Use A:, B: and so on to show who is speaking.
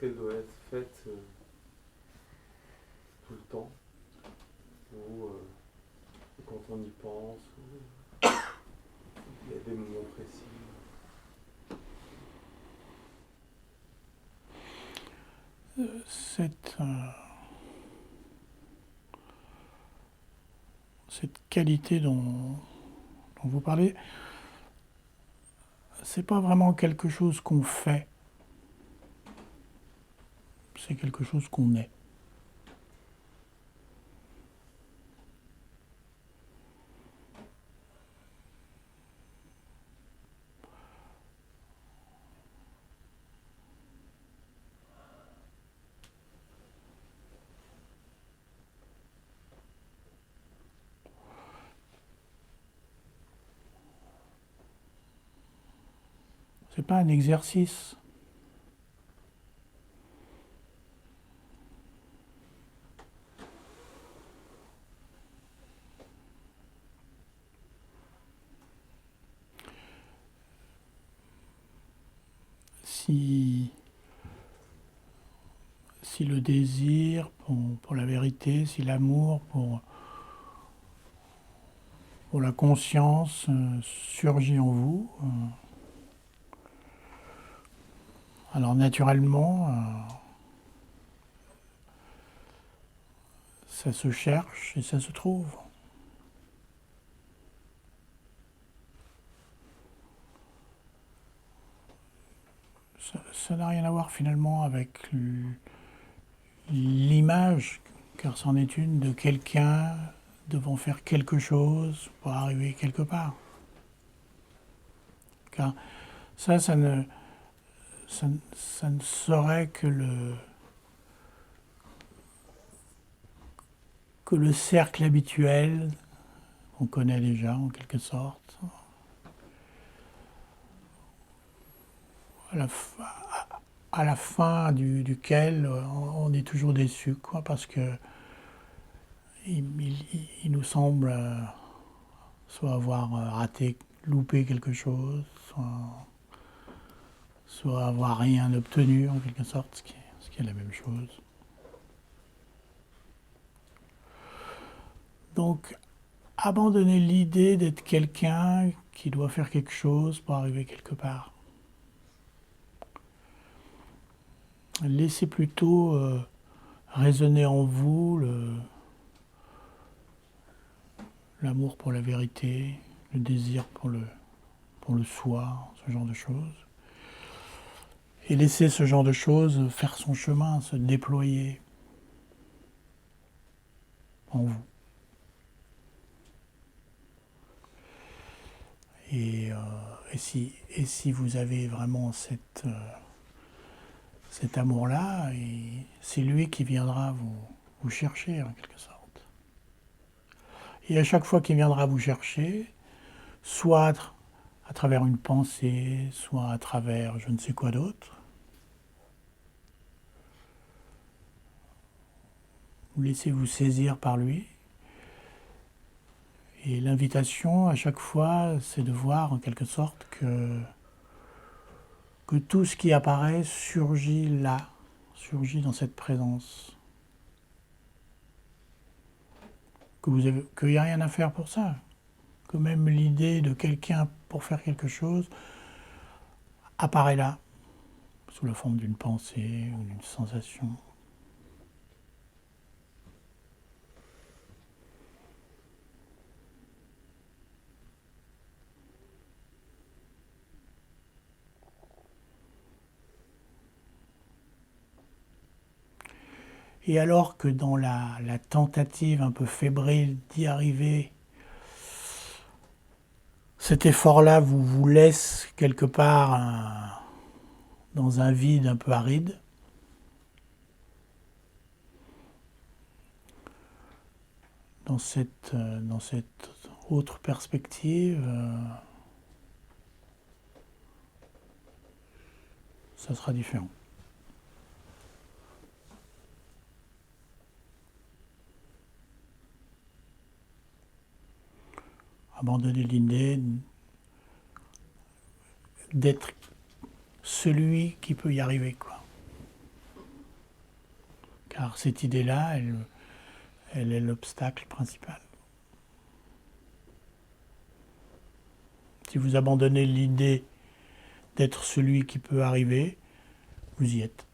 A: qu'elle doit être faite tout le temps, ou quand on y pense, ou il y a des moments précis.
B: Cette qualité dont vous parlez, c'est pas vraiment quelque chose qu'on fait, c'est quelque chose qu'on est. C'est pas un exercice. Si, si le désir pour la vérité, si l'amour pour la conscience surgit en vous, alors naturellement, ça se cherche et ça se trouve. Ça n'a rien à voir finalement avec l'image, car c'en est une, de quelqu'un devant faire quelque chose pour arriver quelque part. Car ça ne serait que le cercle habituel qu'on connaît déjà en quelque sorte. À la fin duquel on est toujours déçu, quoi, parce que il nous semble soit avoir raté, loupé quelque chose, soit avoir rien obtenu en quelque sorte, ce qui est la même chose. Donc, abandonner l'idée d'être quelqu'un qui doit faire quelque chose pour arriver quelque part. Laissez plutôt résonner en vous l'amour pour la vérité, le désir pour le soi, ce genre de choses. Et laisser ce genre de choses faire son chemin, se déployer en vous. Et si vous avez vraiment cet amour-là, c'est lui qui viendra vous chercher en quelque sorte. Et à chaque fois qu'il viendra vous chercher, soit à travers une pensée, soit à travers je ne sais quoi d'autre, vous laissez vous saisir par lui. Et l'invitation à chaque fois, c'est de voir en quelque sorte que tout ce qui apparaît surgit là, surgit dans cette présence. Qu'il n'y a rien à faire pour ça. Que même l'idée de quelqu'un pour faire quelque chose apparaît là, sous la forme d'une pensée ou d'une sensation. Et alors que dans la tentative un peu fébrile d'y arriver, cet effort-là vous laisse quelque part dans un vide un peu aride, dans cette autre perspective, ça sera différent. Abandonner l'idée d'être celui qui peut y arriver, quoi. car cette idée-là, elle est l'obstacle principal. Si vous abandonnez l'idée d'être celui qui peut arriver, vous y êtes.